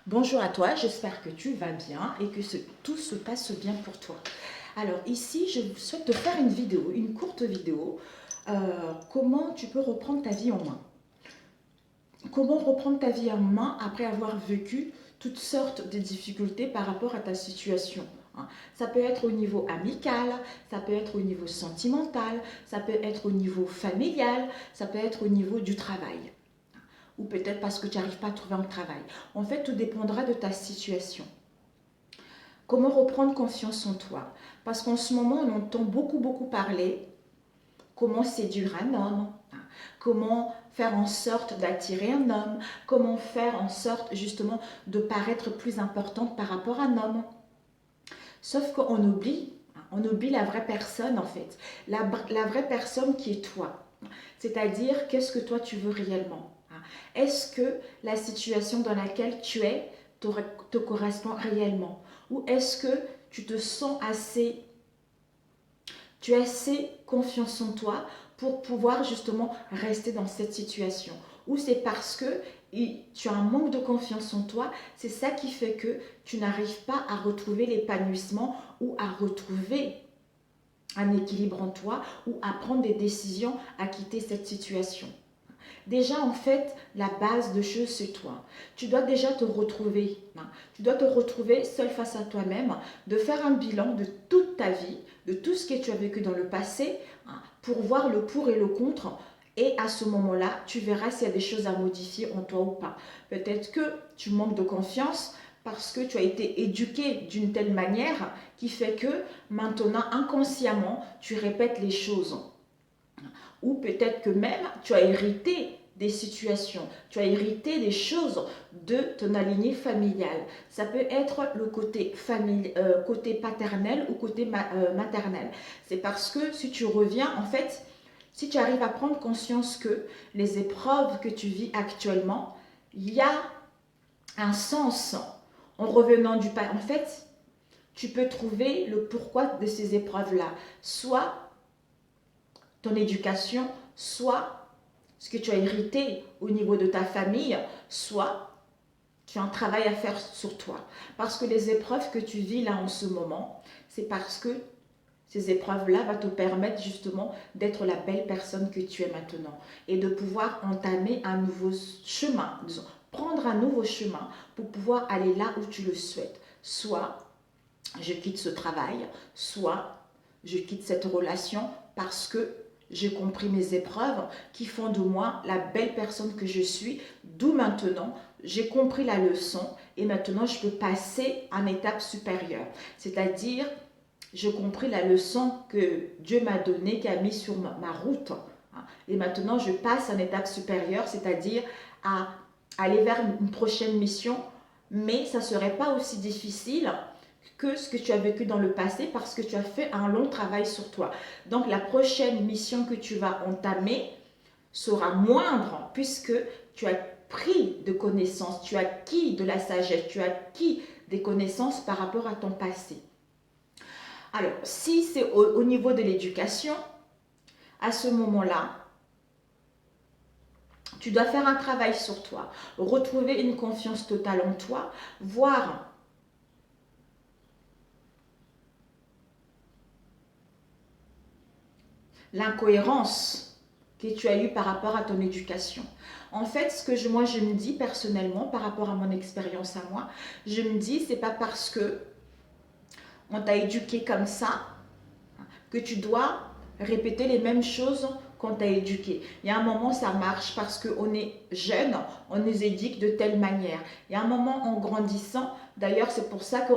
Bonjour à toi, j'espère que tu vas bien et que tout se passe bien pour toi. Alors ici, je souhaite te faire une vidéo, une courte vidéo, comment tu peux reprendre ta vie en main. Comment reprendre ta vie en main après avoir vécu toutes sortes de difficultés par rapport à ta situation. Ça peut être au niveau amical, ça peut être au niveau sentimental, ça peut être au niveau familial, ça peut être au niveau du travail. Ou peut-être parce que tu n'arrives pas à trouver un travail. En fait, tout dépendra de ta situation. Comment reprendre confiance en toi? Parce qu'en ce moment, on entend beaucoup parler comment séduire un homme, comment faire en sorte d'attirer un homme, comment faire en sorte justement de paraître plus importante par rapport à un homme. Sauf qu'on oublie, on oublie la vraie personne en fait, la vraie personne qui est toi. C'est-à-dire, qu'est-ce que toi tu veux réellement? Est-ce que la situation dans laquelle tu es te correspond réellement? Ou est-ce que tu te sens tu as assez confiance en toi pour pouvoir justement rester dans cette situation? Ou c'est parce que tu as un manque de confiance en toi, c'est ça qui fait que tu n'arrives pas à retrouver l'épanouissement ou à retrouver un équilibre en toi ou à prendre des décisions à quitter cette situation. Déjà, en fait, la base de choses, c'est toi. Tu dois déjà te retrouver. Tu dois te retrouver seul face à toi-même, de faire un bilan de toute ta vie, de tout ce que tu as vécu dans le passé, pour voir le pour et le contre. Et à ce moment-là, tu verras s'il y a des choses à modifier en toi ou pas. Peut-être que tu manques de confiance parce que tu as été éduqué d'une telle manière qui fait que maintenant, inconsciemment, tu répètes les choses. Ou peut-être que même tu as hérité des situations, tu as hérité des choses de ton lignée familiale. Ça peut être le côté, côté paternel ou côté maternel. C'est parce que si tu reviens, en fait, si tu arrives à prendre conscience que les épreuves que tu vis actuellement, il y a un sens en revenant du passé. En fait, tu peux trouver le pourquoi de ces épreuves-là. Soit ton éducation, soit ce que tu as hérité au niveau de ta famille, soit tu as un travail à faire sur toi. Parce que les épreuves que tu vis là en ce moment, c'est parce que ces épreuves-là vont te permettre justement d'être la belle personne que tu es maintenant et de pouvoir entamer un nouveau chemin, disons, prendre un nouveau chemin pour pouvoir aller là où tu le souhaites. Soit je quitte ce travail, soit je quitte cette relation parce que j'ai compris mes épreuves qui font de moi la belle personne que je suis, d'où maintenant j'ai compris la leçon et maintenant je peux passer à une étape supérieure. C'est-à-dire, j'ai compris la leçon que Dieu m'a donnée, qui a mis sur ma route. Et maintenant je passe à une étape supérieure, c'est-à-dire à aller vers une prochaine mission, mais ça ne serait pas aussi difficile que ce que tu as vécu dans le passé parce que tu as fait un long travail sur toi. Donc la prochaine mission que tu vas entamer sera moindre puisque tu as pris de connaissances, tu as acquis de la sagesse, tu as acquis des connaissances par rapport à ton passé. Alors, si c'est au niveau de l'éducation, à ce moment-là, tu dois faire un travail sur toi, retrouver une confiance totale en toi, voir l'incohérence que tu as eue par rapport à ton éducation. En fait, ce que moi je me dis personnellement par rapport à mon expérience à moi, je me dis c'est pas parce que on t'a éduqué comme ça que tu dois répéter les mêmes choses qu'on t'a éduqué. Il y a un moment, ça marche parce qu'on est jeune, on nous éduque de telle manière. Il y a un moment, en grandissant, d'ailleurs, c'est pour ça que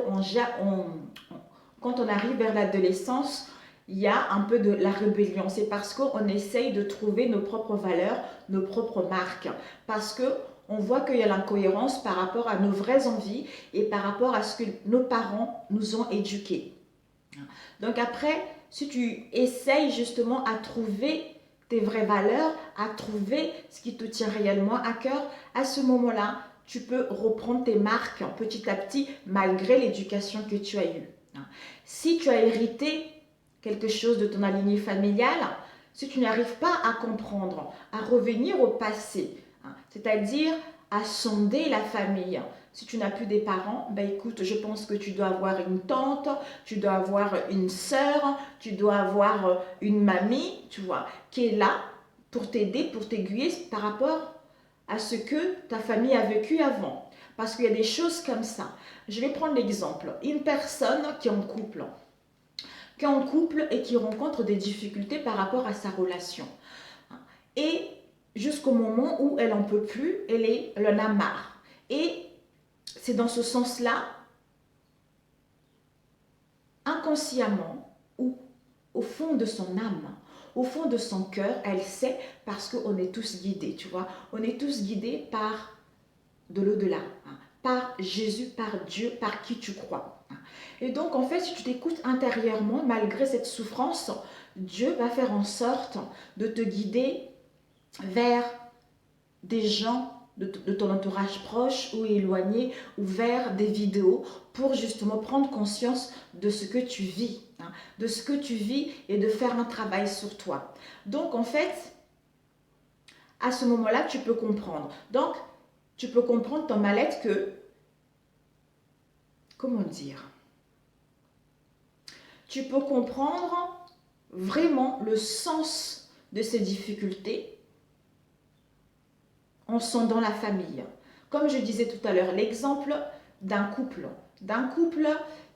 quand on arrive vers l'adolescence, il y a un peu de la rébellion. C'est parce qu'on essaye de trouver nos propres valeurs, nos propres marques. Parce que on voit qu'il y a l'incohérence par rapport à nos vraies envies et par rapport à ce que nos parents nous ont éduqués. Donc après, si tu essayes justement à trouver tes vraies valeurs, à trouver ce qui te tient réellement à cœur, à ce moment-là, tu peux reprendre tes marques petit à petit malgré l'éducation que tu as eue. Si tu as hérité quelque chose de ton lignée familiale, si tu n'arrives pas à comprendre, à revenir au passé, c'est-à-dire à sonder la famille, si tu n'as plus des parents, ben écoute, je pense que tu dois avoir une tante, tu dois avoir une sœur, tu dois avoir une mamie, tu vois, qui est là pour t'aider, pour t'aiguiller par rapport à ce que ta famille a vécu avant. Parce qu'il y a des choses comme ça. Je vais prendre l'exemple. Une personne qui est en couple et qui rencontre des difficultés par rapport à sa relation. Et jusqu'au moment où elle n'en peut plus, elle en a marre. Et c'est dans ce sens-là, inconsciemment ou au fond de son âme, au fond de son cœur, elle sait parce qu'on est tous guidés, tu vois. On est tous guidés par de l'au-delà, par Jésus, par Dieu, par qui tu crois. Et donc, en fait, si tu t'écoutes intérieurement, malgré cette souffrance, Dieu va faire en sorte de te guider vers des gens de ton entourage proche ou éloigné, ou vers des vidéos pour justement prendre conscience de ce que tu vis, de ce que tu vis et de faire un travail sur toi. Donc, en fait, à ce moment-là, tu peux comprendre. Donc, tu peux comprendre ton mal-être que, comment dire, tu peux comprendre vraiment le sens de ces difficultés en sondant la famille. Comme je disais tout à l'heure, l'exemple d'un couple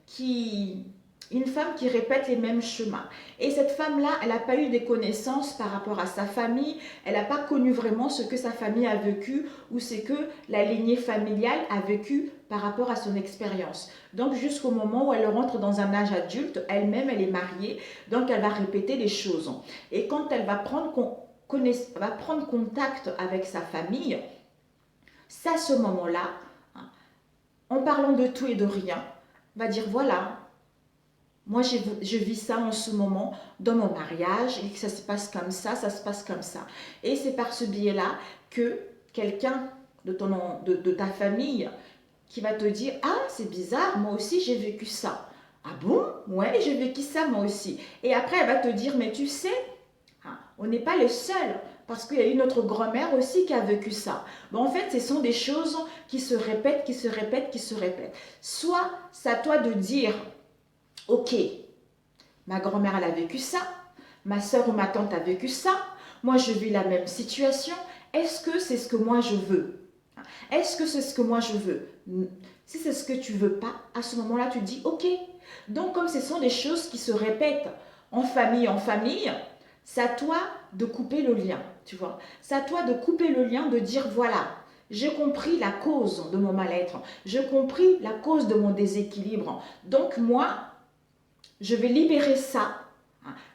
qui, une femme qui répète les mêmes chemins. Et cette femme-là, elle n'a pas eu des connaissances par rapport à sa famille, elle n'a pas connu vraiment ce que sa famille a vécu ou ce que la lignée familiale a vécu par rapport à son expérience. Donc jusqu'au moment où elle rentre dans un âge adulte, elle-même, elle est mariée, donc elle va répéter les choses. Et quand elle va prendre contact avec sa famille, c'est à ce moment-là, en parlant de tout et de rien, va dire voilà, moi je vis ça en ce moment dans mon mariage et que ça se passe comme ça se passe comme ça. Et c'est par ce biais-là que quelqu'un de ta famille qui va te dire ah c'est bizarre, moi aussi j'ai vécu ça. Ah bon? Ouais, j'ai vécu ça moi aussi. Et après elle va te dire mais tu sais, on n'est pas les seuls, parce qu'il y a une autre grand-mère aussi qui a vécu ça. Bon, en fait, ce sont des choses qui se répètent, qui se répètent, qui se répètent. Soit c'est à toi de dire, ok, ma grand-mère elle a vécu ça, ma soeur ou ma tante a vécu ça, moi je vis la même situation, est-ce que c'est ce que moi je veux? Est-ce que c'est ce que moi je veux? Si c'est ce que tu veux pas, à ce moment-là tu dis ok. Donc comme ce sont des choses qui se répètent en famille, c'est à toi de couper le lien, tu vois. C'est à toi de couper le lien, de dire voilà, j'ai compris la cause de mon mal-être, j'ai compris la cause de mon déséquilibre. Donc moi, je vais libérer ça,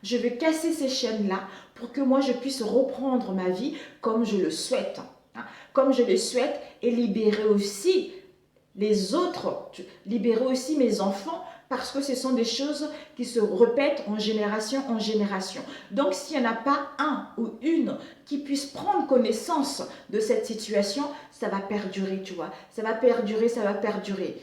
je vais casser ces chaînes-là pour que moi je puisse reprendre ma vie comme je le souhaite. Comme je le souhaite et libérer aussi les autres, libérer aussi mes enfants parce que ce sont des choses qui se répètent en génération en génération. Donc, s'il n'y en a pas un ou une qui puisse prendre connaissance de cette situation, ça va perdurer, tu vois. Ça va perdurer, ça va perdurer.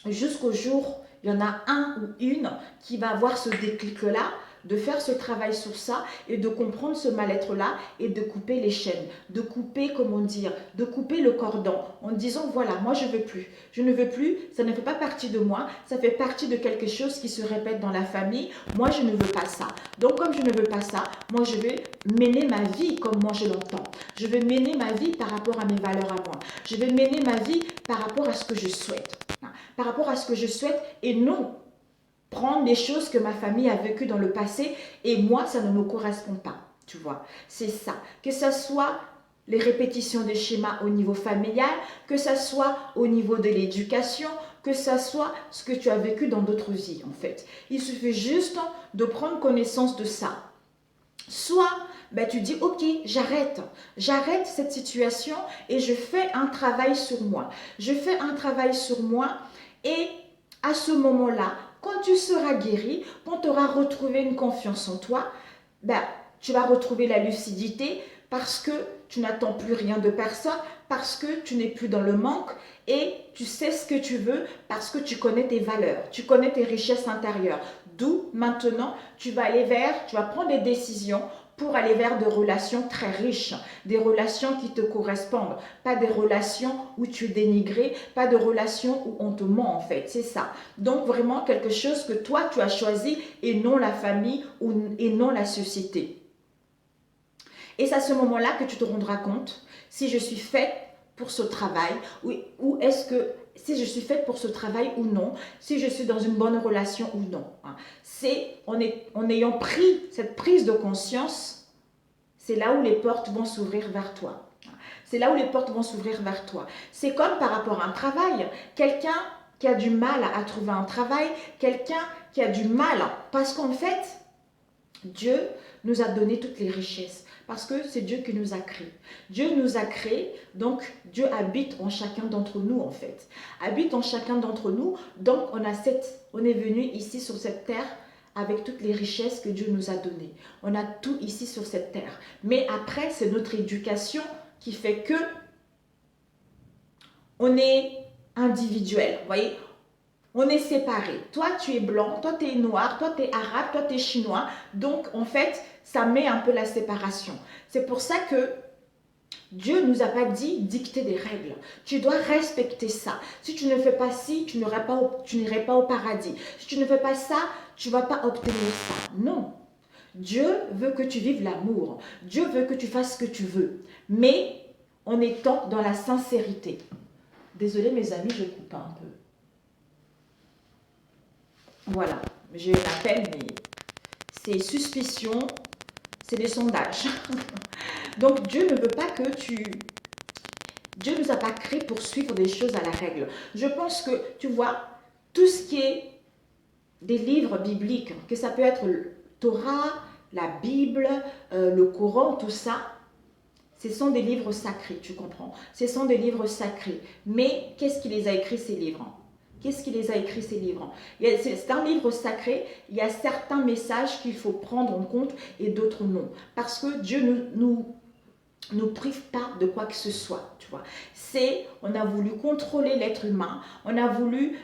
Jusqu'au jour, il y en a un ou une qui va avoir ce déclic-là, de faire ce travail sur ça et de comprendre ce mal-être-là et de couper les chaînes, de couper, comment dire, de couper le cordon en disant voilà, moi je ne veux plus, ça ne fait pas partie de moi, ça fait partie de quelque chose qui se répète dans la famille, moi je ne veux pas ça. Donc comme je ne veux pas ça, moi je vais mener ma vie comme moi je l'entends. Je vais mener ma vie par rapport à mes valeurs à moi. Je vais mener ma vie par rapport à ce que je souhaite. Par rapport à ce que je souhaite et non prendre des choses que ma famille a vécues dans le passé et moi, ça ne me correspond pas, tu vois. C'est ça. Que ce soit les répétitions des schémas au niveau familial, que ce soit au niveau de l'éducation, que ce soit ce que tu as vécu dans d'autres vies, en fait. Il suffit juste de prendre connaissance de ça. Soit tu dis ok, j'arrête cette situation et je fais un travail sur moi. Je fais un travail sur moi et à ce moment-là, quand tu seras guéri, quand tu auras retrouvé une confiance en toi, tu vas retrouver la lucidité parce que tu n'attends plus rien de personne, parce que tu n'es plus dans le manque et tu sais ce que tu veux parce que tu connais tes valeurs, tu connais tes richesses intérieures. D'où maintenant, tu vas aller tu vas prendre des décisions pour aller vers des relations très riches, des relations qui te correspondent, pas des relations où tu es dénigré, pas de relations où on te ment en fait, c'est ça. Donc vraiment quelque chose que toi tu as choisi et non la famille et non la société. Et c'est à ce moment-là que tu te rendras compte si je suis faite pour ce travail ou est-ce que si je suis faite pour ce travail ou non, si je suis dans une bonne relation ou non. C'est en ayant pris cette prise de conscience, c'est là où les portes vont s'ouvrir vers toi. C'est là où les portes vont s'ouvrir vers toi. C'est comme par rapport à un travail. Quelqu'un qui a du mal à trouver un travail, quelqu'un qui a du mal, parce qu'en fait, Dieu nous a donné toutes les richesses. Parce que c'est Dieu qui nous a créés. Dieu nous a créés, donc Dieu habite en chacun d'entre nous en fait. Habite en chacun d'entre nous, donc on est venu ici sur cette terre avec toutes les richesses que Dieu nous a données. On a tout ici sur cette terre. Mais après, c'est notre éducation qui fait que on est individuel. Vous voyez, on est séparés. Toi, tu es blanc, toi, tu es noir, toi, tu es arabe, toi, tu es chinois. Donc, en fait, ça met un peu la séparation. C'est pour ça que Dieu ne nous a pas dit dicter des règles. Tu dois respecter ça. Si tu ne fais pas ci, tu n'irais pas au paradis. Si tu ne fais pas ça, tu ne vas pas obtenir ça. Non. Dieu veut que tu vives l'amour. Dieu veut que tu fasses ce que tu veux. Mais en étant dans la sincérité. Désolée mes amis, je coupe un peu. Voilà, j'ai un appel, mais c'est suspicion, c'est des sondages. Donc Dieu ne veut pas que Dieu ne nous a pas créés pour suivre des choses à la règle. Je pense que, tu vois, tout ce qui est des livres bibliques, que ça peut être le Torah, la Bible, le Coran, tout ça, ce sont des livres sacrés, tu comprends? Ce sont des livres sacrés. Mais qu'est-ce qui les a écrits, ces livres? Qu'est-ce qui les a écrits, ces livres? C'est un livre sacré, il y a certains messages qu'il faut prendre en compte et d'autres non. Parce que Dieu nous prive pas de quoi que ce soit, tu vois. On a voulu contrôler l'être humain, on a voulu,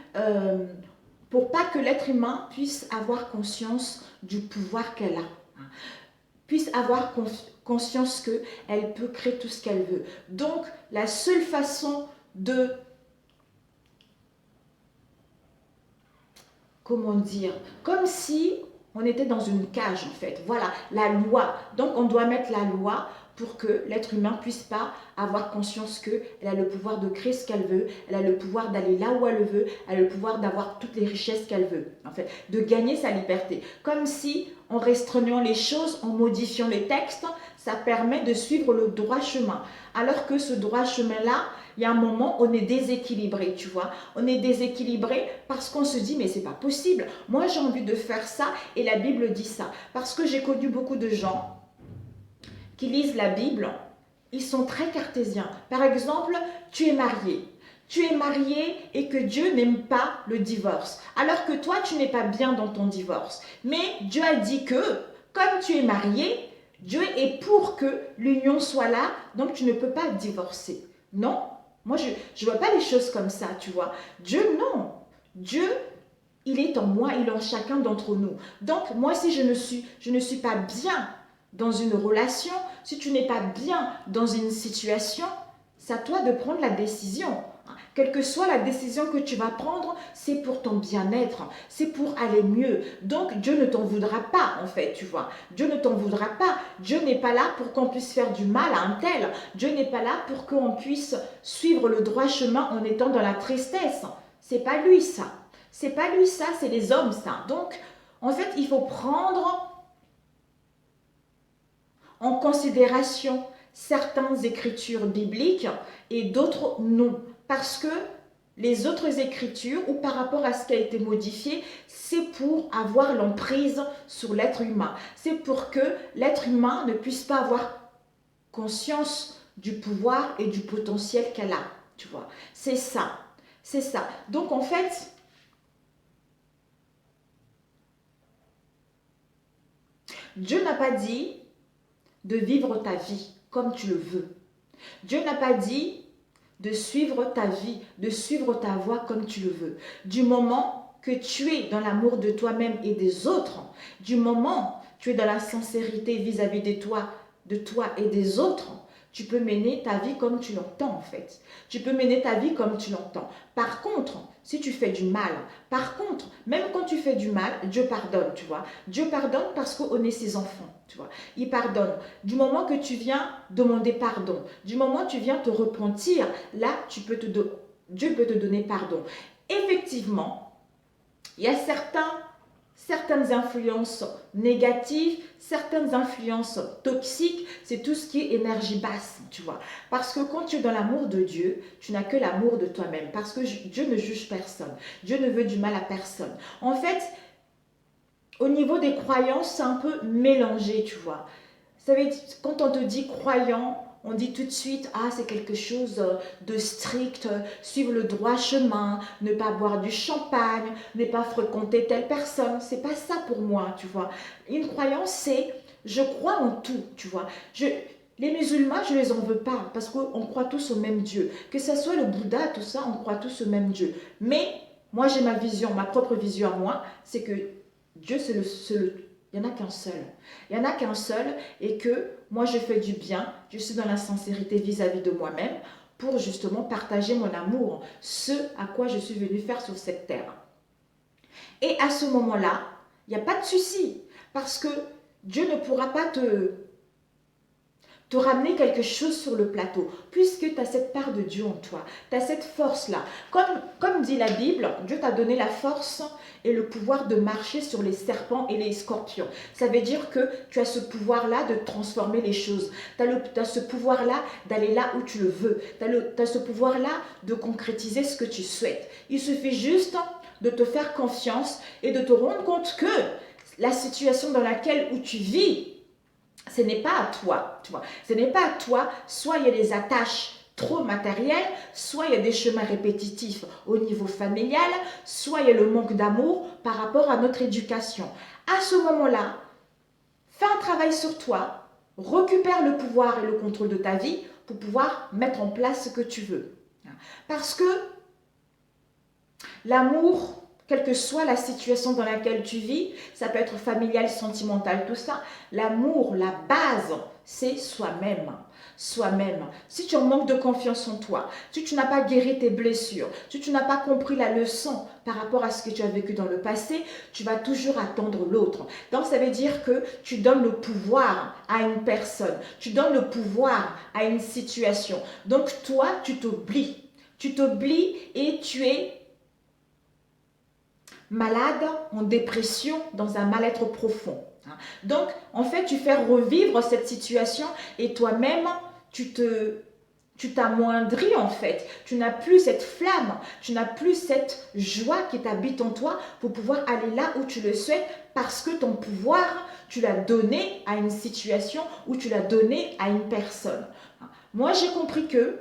pour pas que l'être humain puisse avoir conscience du pouvoir qu'elle a, puisse avoir conscience qu'elle peut créer tout ce qu'elle veut. Donc, la seule façon de, comment dire, comme si on était dans une cage en fait. Voilà, la loi. Donc, on doit mettre la loi pour que l'être humain ne puisse pas avoir conscience qu'elle a le pouvoir de créer ce qu'elle veut, elle a le pouvoir d'aller là où elle veut, elle a le pouvoir d'avoir toutes les richesses qu'elle veut, en fait, de gagner sa liberté. Comme si, en restreignant les choses, en modifiant les textes, ça permet de suivre le droit chemin. Alors que ce droit chemin-là, il y a un moment, on est déséquilibré, tu vois. On est déséquilibré parce qu'on se dit, mais c'est pas possible. Moi, j'ai envie de faire ça et la Bible dit ça. Parce que j'ai connu beaucoup de gens qui lisent la Bible, ils sont très cartésiens. Par exemple, tu es marié. Tu es marié et que Dieu n'aime pas le divorce. Alors que toi, tu n'es pas bien dans ton divorce. Mais Dieu a dit que, comme tu es marié, Dieu est pour que l'union soit là, donc tu ne peux pas divorcer. Non, moi je ne vois pas les choses comme ça, tu vois. Dieu, non. Dieu, il est en moi, il est en chacun d'entre nous. Donc moi, si je ne suis pas bien dans une relation, si tu n'es pas bien dans une situation, c'est à toi de prendre la décision. Quelle que soit la décision que tu vas prendre, c'est pour ton bien-être, c'est pour aller mieux. Donc Dieu ne t'en voudra pas en fait, tu vois. Dieu ne t'en voudra pas. Dieu n'est pas là pour qu'on puisse faire du mal à un tel. Dieu n'est pas là pour qu'on puisse suivre le droit chemin en étant dans la tristesse. C'est pas lui ça. C'est pas lui ça, c'est les hommes ça. Donc en fait, il faut prendre en considération certaines écritures bibliques et d'autres non. Parce que les autres écritures, ou par rapport à ce qui a été modifié, c'est pour avoir l'emprise sur l'être humain. C'est pour que l'être humain ne puisse pas avoir conscience du pouvoir et du potentiel qu'elle a. Tu vois, c'est ça. C'est ça. Donc en fait, Dieu n'a pas dit de vivre ta vie comme tu le veux. Dieu n'a pas dit de suivre ta vie, de suivre ta voie comme tu le veux. Du moment que tu es dans l'amour de toi-même et des autres, du moment tu es dans la sincérité vis-à-vis de toi et des autres, tu peux mener ta vie comme tu l'entends en fait. Tu peux mener ta vie comme tu l'entends. Par contre, si tu fais du mal, par contre, même quand tu fais du mal, Dieu pardonne, tu vois. Dieu pardonne parce qu'on est ses enfants, tu vois. Il pardonne. Du moment que tu viens demander pardon, du moment que tu viens te repentir, là, Dieu peut te donner pardon. Effectivement, il y a certaines influences négatives, certaines influences toxiques, c'est tout ce qui est énergie basse, tu vois. Parce que quand tu es dans l'amour de Dieu, tu n'as que l'amour de toi-même. Parce que Dieu ne juge personne. Dieu ne veut du mal à personne. En fait, au niveau des croyances, c'est un peu mélangé, tu vois. Ça veut dire, quand on te dit croyant, on dit tout de suite, ah, c'est quelque chose de strict, suivre le droit chemin, ne pas boire du champagne, ne pas fréquenter telle personne. C'est pas ça pour moi, tu vois. Une croyance, c'est, je crois en tout, tu vois. Les musulmans, je les en veux pas, parce qu'on croit tous au même Dieu. Que ce soit le Bouddha, tout ça, on croit tous au même Dieu. Mais, moi, j'ai ma vision, ma propre vision à moi, c'est que Dieu, il n'y en a qu'un seul. Il n'y en a qu'un seul et que moi, je fais du bien. Je suis dans la sincérité vis-à-vis de moi-même pour justement partager mon amour, ce à quoi je suis venue faire sur cette terre. Et à ce moment-là, il n'y a pas de souci parce que Dieu ne pourra pas te ramener quelque chose sur le plateau, puisque tu as cette part de Dieu en toi, tu as cette force-là. Comme dit la Bible, Dieu t'a donné la force et le pouvoir de marcher sur les serpents et les scorpions. Ça veut dire que tu as ce pouvoir-là de transformer les choses. Tu as ce pouvoir-là d'aller là où tu le veux. Tu as ce pouvoir-là de concrétiser ce que tu souhaites. Il suffit juste de te faire confiance et de te rendre compte que la situation dans laquelle où tu vis, ce n'est pas à toi, tu vois. Ce n'est pas à toi, soit il y a des attaches trop matérielles, soit il y a des chemins répétitifs au niveau familial, soit il y a le manque d'amour par rapport à notre éducation. À ce moment-là, fais un travail sur toi, récupère le pouvoir et le contrôle de ta vie pour pouvoir mettre en place ce que tu veux. Parce que l'amour, quelle que soit la situation dans laquelle tu vis, ça peut être familial, sentimental, tout ça. L'amour, la base, c'est soi-même. Soi-même. Si tu manques de confiance en toi, si tu n'as pas guéri tes blessures, si tu n'as pas compris la leçon par rapport à ce que tu as vécu dans le passé, tu vas toujours attendre l'autre. Donc ça veut dire que tu donnes le pouvoir à une personne, tu donnes le pouvoir à une situation. Donc toi, tu t'oublies. Tu t'oublies et tu es malade, en dépression, dans un mal-être profond. Donc, en fait, tu fais revivre cette situation et toi-même, tu t'amoindris en fait. Tu n'as plus cette flamme, tu n'as plus cette joie qui t'habite en toi pour pouvoir aller là où tu le souhaites parce que ton pouvoir, tu l'as donné à une situation ou tu l'as donné à une personne. Moi, j'ai compris que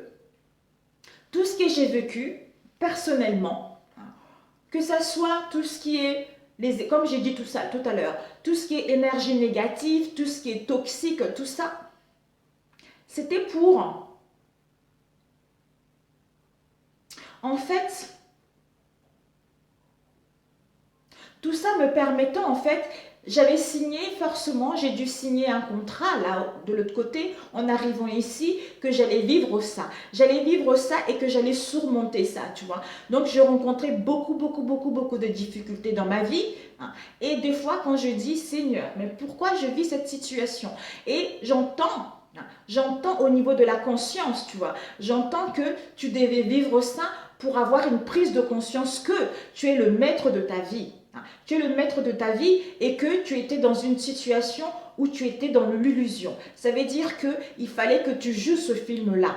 tout ce que j'ai vécu personnellement, que ça soit tout ce qui est, comme j'ai dit tout ça tout à l'heure, tout ce qui est énergie négative, tout ce qui est toxique, tout ça, c'était pour, en fait, tout ça me permettant, en fait, j'avais signé forcément, j'ai dû signer un contrat là de l'autre côté en arrivant ici que j'allais vivre ça. J'allais vivre ça et que j'allais surmonter ça, tu vois. Donc j'ai rencontré beaucoup de difficultés dans ma vie. Et des fois quand je dis Seigneur, mais pourquoi je vis cette situation? Et j'entends au niveau de la conscience, tu vois. J'entends que tu devais vivre ça pour avoir une prise de conscience que tu es le maître de ta vie. Tu es le maître de ta vie et que tu étais dans une situation où tu étais dans l'illusion. Ça veut dire qu'il fallait que tu joues ce film-là.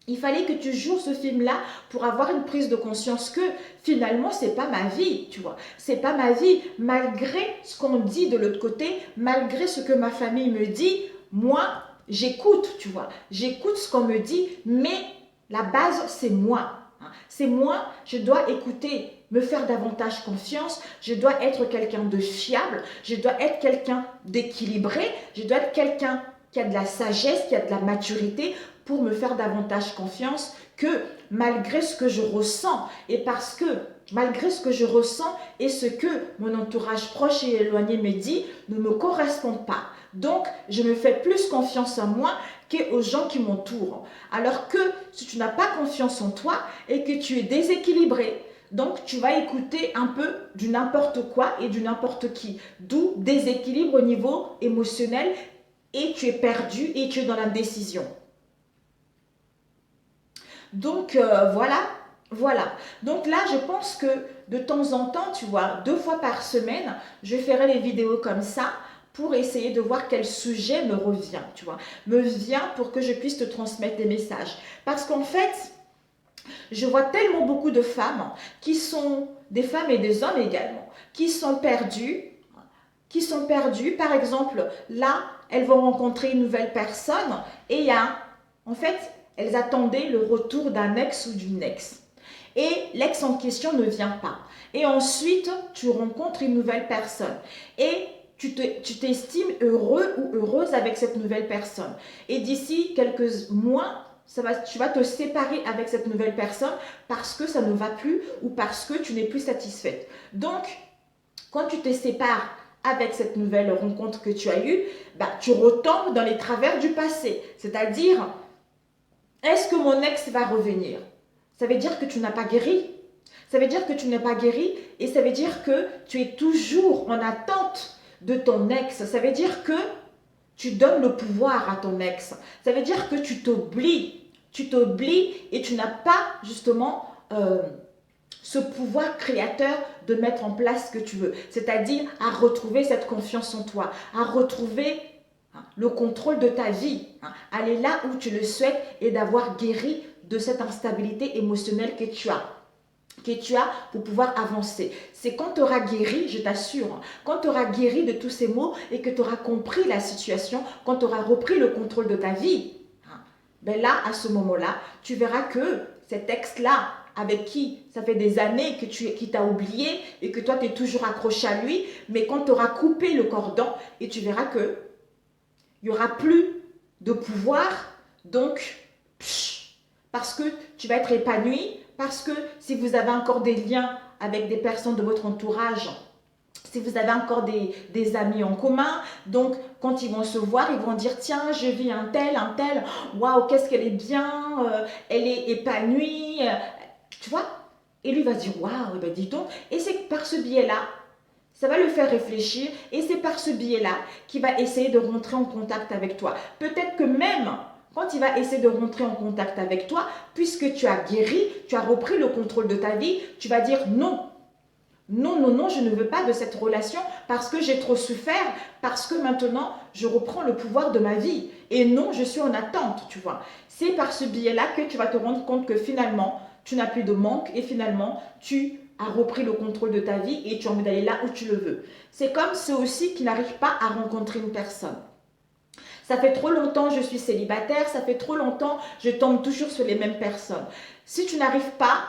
Il fallait que tu joues ce film-là pour avoir une prise de conscience que finalement, c'est pas ma vie, tu vois. C'est pas ma vie, malgré ce qu'on dit de l'autre côté, malgré ce que ma famille me dit, moi, j'écoute, tu vois. J'écoute ce qu'on me dit, mais la base, c'est moi. C'est moi, je dois écouter, me faire davantage confiance, je dois être quelqu'un de fiable, je dois être quelqu'un d'équilibré, je dois être quelqu'un qui a de la sagesse, qui a de la maturité pour me faire davantage confiance que malgré ce que je ressens. Et parce que malgré ce que je ressens et ce que mon entourage proche et éloigné me dit ne me correspond pas. Donc, je me fais plus confiance en moi qu'aux gens qui m'entourent. Alors que si tu n'as pas confiance en toi et que tu es déséquilibré, donc tu vas écouter un peu du n'importe quoi et du n'importe qui. D'où déséquilibre au niveau émotionnel et tu es perdu et tu es dans l'indécision. Donc voilà. Donc là, je pense que de temps en temps, tu vois, 2 fois par semaine, je ferai les vidéos comme ça pour essayer de voir quel sujet me revient, tu vois, me vient pour que je puisse te transmettre des messages. Parce qu'en fait, je vois tellement beaucoup de femmes qui sont des femmes et des hommes également, qui sont perdues. Par exemple, là, elles vont rencontrer une nouvelle personne et en fait, elles attendaient le retour d'un ex ou d'une ex. Et l'ex en question ne vient pas. Et ensuite, tu rencontres une nouvelle personne. Et tu t'estimes heureux ou heureuse avec cette nouvelle personne. Et d'ici quelques mois, tu vas te séparer avec cette nouvelle personne parce que ça ne va plus ou parce que tu n'es plus satisfaite. Donc, quand tu te sépares avec cette nouvelle rencontre que tu as eue, tu retombes dans les travers du passé. C'est-à-dire, est-ce que mon ex va revenir? Ça veut dire que tu n'as pas guéri. Ça veut dire que tu n'es pas guéri et ça veut dire que tu es toujours en attente de ton ex. Ça veut dire que tu donnes le pouvoir à ton ex. Ça veut dire que tu t'oublies. Tu t'oublies et tu n'as pas justement ce pouvoir créateur de mettre en place ce que tu veux. C'est-à-dire à retrouver cette confiance en toi, à retrouver le contrôle de ta vie, aller là où tu le souhaites et d'avoir guéri de cette instabilité émotionnelle que tu as pour pouvoir avancer. C'est quand tu auras guéri, je t'assure, quand tu auras guéri de tous ces maux et que tu auras compris la situation, quand tu auras repris le contrôle de ta vie, là, à ce moment-là, tu verras que cet ex-là, avec qui ça fait des années qui t'a oublié et que toi, tu es toujours accroché à lui, mais quand tu auras coupé le cordon et tu verras que il n'y aura plus de pouvoir, donc, parce que tu vas être épanoui, parce que si vous avez encore des liens avec des personnes de votre entourage, si vous avez encore des amis en commun, donc quand ils vont se voir, ils vont dire tiens, je vis un tel, waouh, qu'est-ce qu'elle est bien, elle est épanouie, tu vois. Et lui va dire waouh, ben dis donc, et c'est par ce biais-là, ça va le faire réfléchir et c'est par ce biais-là qu'il va essayer de rentrer en contact avec toi. Peut-être que même quand il va essayer de rentrer en contact avec toi, puisque tu as guéri, tu as repris le contrôle de ta vie, tu vas dire non. Non, je ne veux pas de cette relation parce que j'ai trop souffert, parce que maintenant, je reprends le pouvoir de ma vie. Et non, je suis en attente, tu vois. C'est par ce biais-là que tu vas te rendre compte que finalement, tu n'as plus de manque et finalement, tu as repris le contrôle de ta vie et tu as envie d'aller là où tu le veux. C'est comme ceux aussi qui n'arrivent pas à rencontrer une personne. Ça fait trop longtemps que je suis célibataire, ça fait trop longtemps que je tombe toujours sur les mêmes personnes. Si tu n'arrives pas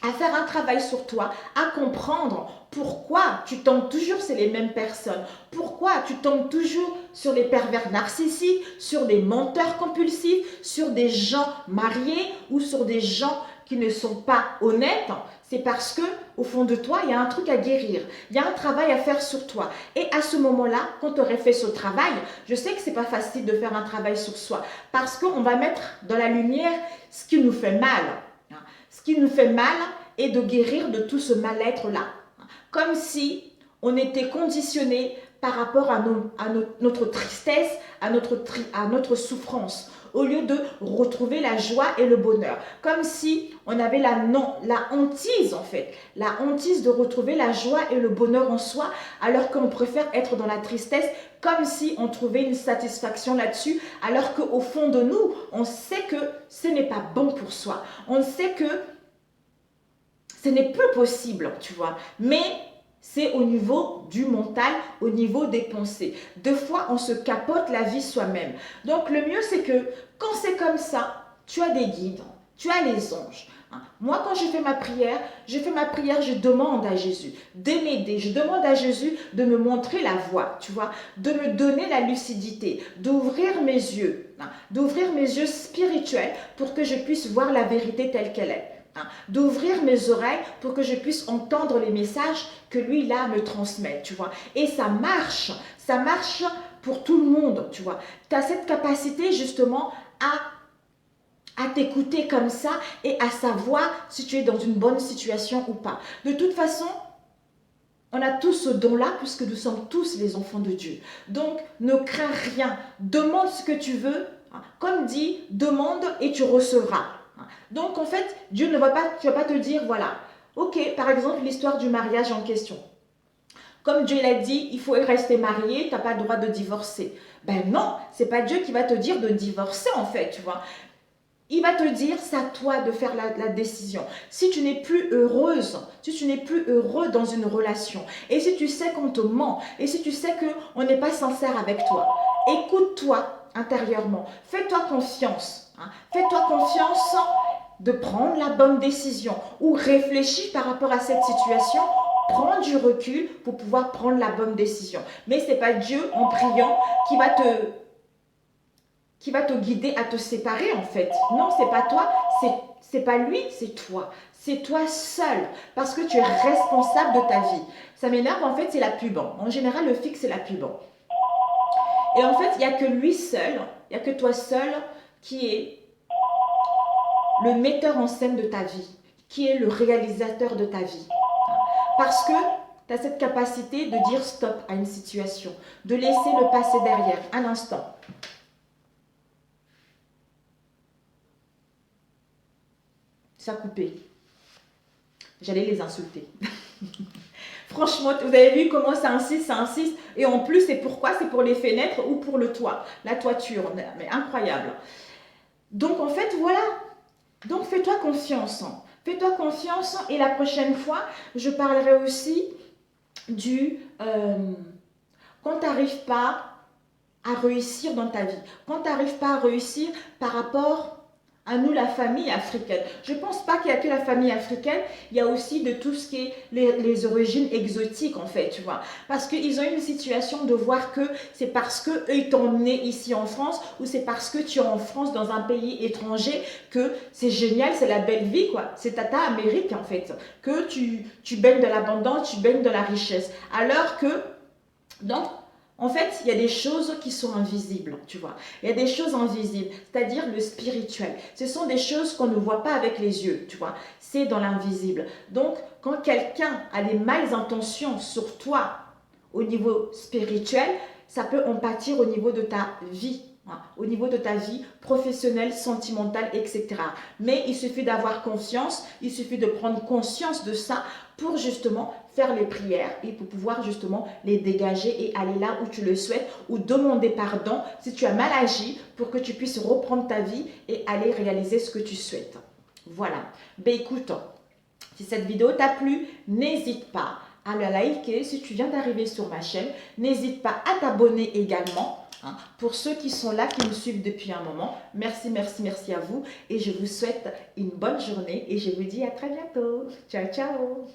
à faire un travail sur toi, à comprendre pourquoi tu tombes toujours sur les mêmes personnes, pourquoi tu tombes toujours sur les pervers narcissiques, sur des menteurs compulsifs, sur des gens mariés ou sur des gens qui ne sont pas honnêtes, c'est parce que au fond de toi, il y a un truc à guérir, il y a un travail à faire sur toi. Et à ce moment-là, quand tu aurais fait ce travail, je sais que ce n'est pas facile de faire un travail sur soi parce qu'on va mettre dans la lumière ce qui nous fait mal. Ce qui nous fait mal est de guérir de tout ce mal-être-là. Comme si on était conditionné par rapport à notre tristesse, à notre souffrance, au lieu de retrouver la joie et le bonheur. Comme si on avait la hantise en fait, la hantise de retrouver la joie et le bonheur en soi, alors qu'on préfère être dans la tristesse, comme si on trouvait une satisfaction là-dessus, alors qu'au fond de nous, on sait que ce n'est pas bon pour soi. On sait que ce n'est plus possible, tu vois. Mais c'est au niveau du mental, au niveau des pensées. Des fois, on se capote la vie soi-même. Donc, le mieux, c'est que quand c'est comme ça, tu as des guides, tu as les anges. Hein. Moi, quand je fais ma prière, je demande à Jésus de m'aider. Je demande à Jésus de me montrer la voie, tu vois, de me donner la lucidité, d'ouvrir mes yeux, hein, d'ouvrir mes yeux spirituels pour que je puisse voir la vérité telle qu'elle est. Hein, d'ouvrir mes oreilles pour que je puisse entendre les messages que lui, là, me transmet, tu vois. Et ça marche pour tout le monde, tu vois. Tu as cette capacité, justement, à t'écouter comme ça et à savoir si tu es dans une bonne situation ou pas. De toute façon, on a tous ce don-là puisque nous sommes tous les enfants de Dieu. Donc, ne crains rien. Demande ce que tu veux. Comme dit, demande et tu recevras. Donc, en fait, Dieu ne va pas, tu vas pas te dire, voilà, ok, par exemple, l'histoire du mariage en question. Comme Dieu l'a dit, il faut rester marié, tu n'as pas le droit de divorcer. Ben non, c'est pas Dieu qui va te dire de divorcer en fait, tu vois. Il va te dire, c'est à toi de faire la décision. Si tu n'es plus heureuse, si tu n'es plus heureux dans une relation, et si tu sais qu'on te ment, et si tu sais qu'on n'est pas sincère avec toi, écoute-toi intérieurement, fais-toi confiance. Hein. Fais-toi confiance de prendre la bonne décision ou réfléchis par rapport à cette situation, prends du recul pour pouvoir prendre la bonne décision. Mais ce n'est pas Dieu en priant qui va te guider à te séparer en fait. Non, c'est pas toi, c'est pas lui, c'est toi. C'est toi seul parce que tu es responsable de ta vie. Ça m'énerve en fait, c'est la pub. En général, le fixe, c'est la pub. Et en fait, il n'y a que lui seul, il n'y a que toi seul qui est le metteur en scène de ta vie, qui est le réalisateur de ta vie. Parce que tu as cette capacité de dire stop à une situation, de laisser le passé derrière, un instant. Ça a coupé. J'allais les insulter. Franchement, vous avez vu comment ça insiste. Et en plus, c'est pourquoi? C'est pour les fenêtres ou pour le toit, la toiture. Mais incroyable. Donc, en fait, voilà. Donc, fais-toi confiance. Fais-toi confiance. Et la prochaine fois, je parlerai aussi du... quand tu n'arrives pas à réussir dans ta vie. Quand tu n'arrives pas à réussir par rapport à nous, la famille africaine. Je ne pense pas qu'il n'y a que la famille africaine, il y a aussi de tout ce qui est les origines exotiques en fait, tu vois. Parce qu'ils ont eu une situation de voir que c'est parce qu'eux ils t'ont emmené ici en France ou c'est parce que tu es en France dans un pays étranger que c'est génial, c'est la belle vie quoi. C'est Tata Amérique en fait, que tu baignes de l'abondance, tu baignes de la richesse. Alors que, donc, en fait, il y a des choses qui sont invisibles, tu vois. Il y a des choses invisibles, c'est-à-dire le spirituel. Ce sont des choses qu'on ne voit pas avec les yeux, tu vois. C'est dans l'invisible. Donc, quand quelqu'un a des mauvaises intentions sur toi au niveau spirituel, ça peut en pâtir au niveau de ta vie. Au niveau de ta vie professionnelle, sentimentale, etc. Mais il suffit d'avoir conscience, il suffit de prendre conscience de ça pour justement faire les prières et pour pouvoir justement les dégager et aller là où tu le souhaites ou demander pardon si tu as mal agi pour que tu puisses reprendre ta vie et aller réaliser ce que tu souhaites. Voilà. Ben écoute, si cette vidéo t'a plu, n'hésite pas à la liker. Si tu viens d'arriver sur ma chaîne, n'hésite pas à t'abonner également. Pour ceux qui sont là, qui me suivent depuis un moment, merci, merci, merci à vous. Et je vous souhaite une bonne journée et je vous dis à très bientôt. Ciao, ciao.